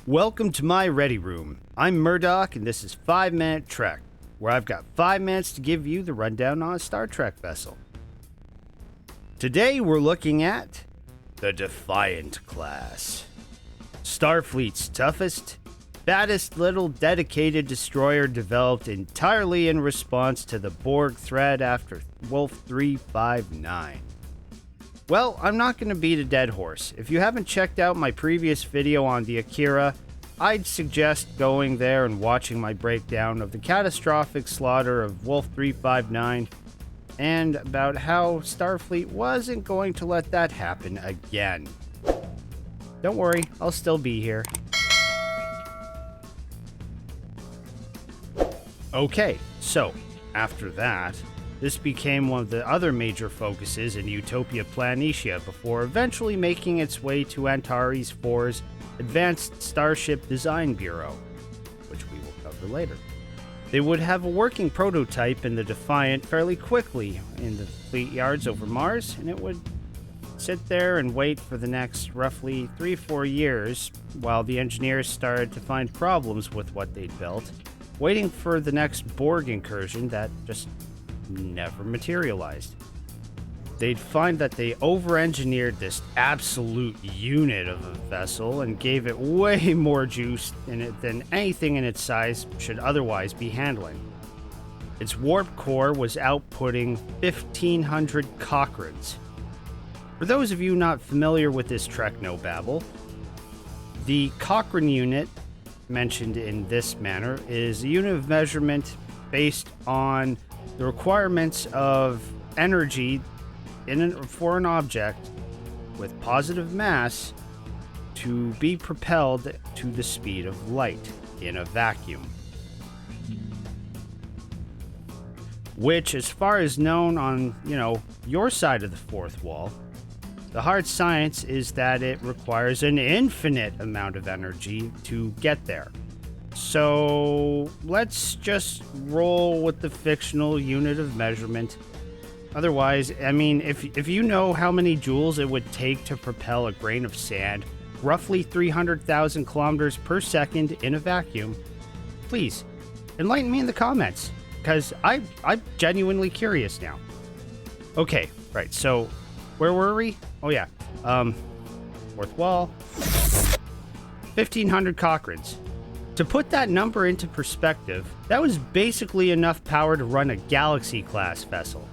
Welcome to my ready room. I'm Murdoch, and this is 5 Minute Trek, where I've got 5 minutes to give you the rundown on a Star Trek vessel. Today we're looking at the Defiant class. Starfleet's toughest, baddest little dedicated destroyer developed entirely in response to the Borg threat after Wolf 359. Well, I'm not going to beat a dead horse. If you haven't checked out my previous video on the Akira, I'd suggest going there and watching my breakdown of the catastrophic slaughter of Wolf 359 and about how Starfleet wasn't going to let that happen again. Don't worry, I'll still be here. Okay, so after that, this became one of the other major focuses in Utopia Planitia before eventually making its way to Antares IV's Advanced Starship Design Bureau, which we will cover later. They would have a working prototype in the Defiant fairly quickly in the fleet yards over Mars, and it would sit there and wait for the next roughly 3-4 years while the engineers started to find problems with what they'd built, waiting for the next Borg incursion that just never materialized. They'd find that they over-engineered this absolute unit of a vessel and gave it way more juice in it than anything in its size should otherwise be handling. Its warp core was outputting 1,500 Cochranes. For those of you not familiar with this Treknobabble, the Cochrane unit, mentioned in this manner, is a unit of measurement based on the requirements of energy for an object with positive mass to be propelled to the speed of light in a vacuum. Which, as far as known on, your side of the fourth wall, the hard science is that it requires an infinite amount of energy to get there. So let's just roll with the fictional unit of measurement. Otherwise, if you know how many joules it would take to propel a grain of sand roughly 300,000 kilometers per second in a vacuum, please enlighten me in the comments, because I'm genuinely curious now. Okay, right, so where were we? Oh yeah, fourth wall, 1,500 Cochranes. To put that number into perspective, that was basically enough power to run a Galaxy-class vessel.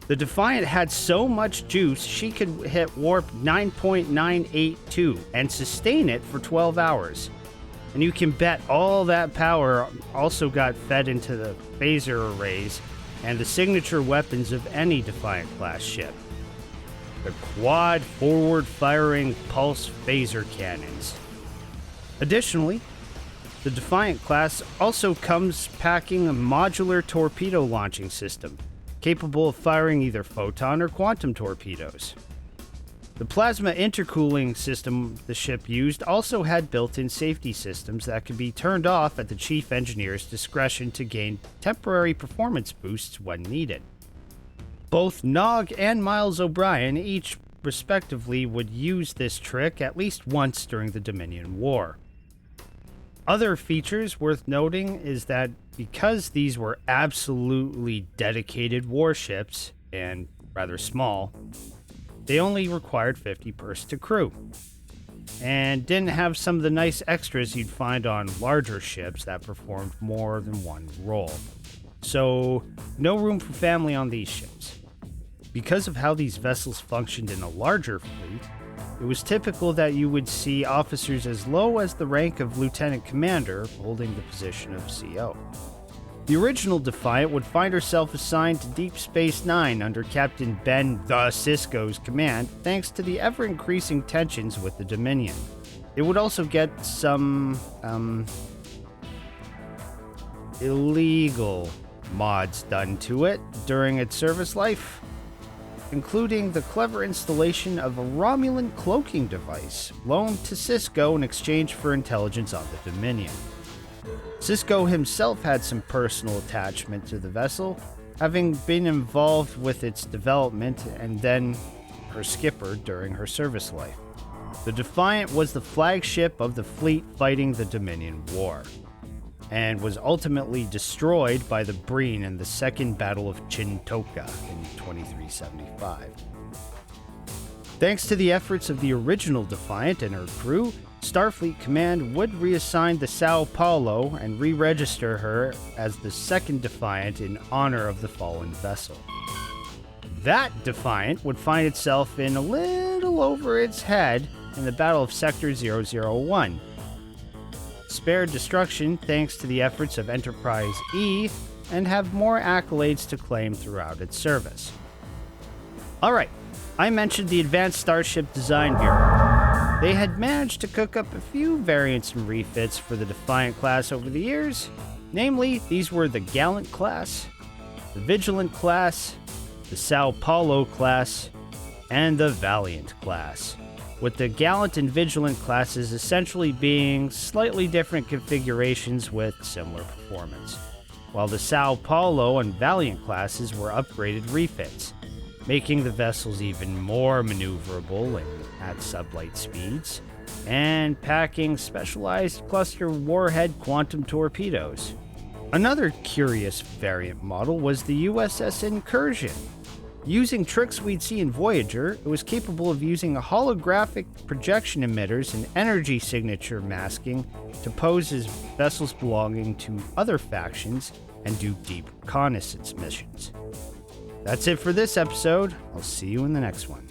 The Defiant had so much juice she could hit warp 9.982 and sustain it for 12 hours. And you can bet all that power also got fed into the phaser arrays and the signature weapons of any Defiant-class ship. The quad forward-firing pulse phaser cannons. Additionally, the Defiant class also comes packing a modular torpedo launching system, capable of firing either photon or quantum torpedoes. The plasma intercooling system the ship used also had built-in safety systems that could be turned off at the chief engineer's discretion to gain temporary performance boosts when needed. Both Nog and Miles O'Brien each respectively would use this trick at least once during the Dominion War. Other features worth noting is that because these were absolutely dedicated warships, and rather small, they only required 50 berths to crew, and didn't have some of the nice extras you'd find on larger ships that performed more than one role. So, no room for family on these ships. Because of how these vessels functioned in a larger fleet, it was typical that you would see officers as low as the rank of lieutenant commander holding the position of CO. The original Defiant would find herself assigned to Deep Space Nine under Captain Ben the Sisko's command, thanks to the ever-increasing tensions with the Dominion. It would also get some, illegal mods done to it during its service life, including the clever installation of a Romulan cloaking device loaned to Sisko in exchange for intelligence on the Dominion. Sisko himself had some personal attachment to the vessel, having been involved with its development and then her skipper during her service life. The Defiant was the flagship of the fleet fighting the Dominion War, and was ultimately destroyed by the Breen in the Second Battle of Chintoka in 2375. Thanks to the efforts of the original Defiant and her crew, Starfleet Command would reassign the Sao Paulo and re-register her as the second Defiant in honor of the fallen vessel. That Defiant would find itself in a little over its head in the Battle of Sector 001. Spared destruction thanks to the efforts of Enterprise E, and have more accolades to claim throughout its service. Alright, I mentioned the Advanced Starship Design Bureau. They had managed to cook up a few variants and refits for the Defiant class over the years. Namely, these were the Gallant class, the Vigilant class, the Sao Paulo class, and the Valiant class, with the Gallant and Vigilant classes essentially being slightly different configurations with similar performance, while the Sao Paulo and Valiant classes were upgraded refits, making the vessels even more maneuverable and at sublight speeds, and packing specialized cluster warhead quantum torpedoes. Another curious variant model was the USS Incursion. Using tricks we'd see in Voyager, it was capable of using a holographic projection emitters and energy signature masking to pose as vessels belonging to other factions and do deep reconnaissance missions. That's it for this episode. I'll see you in the next one.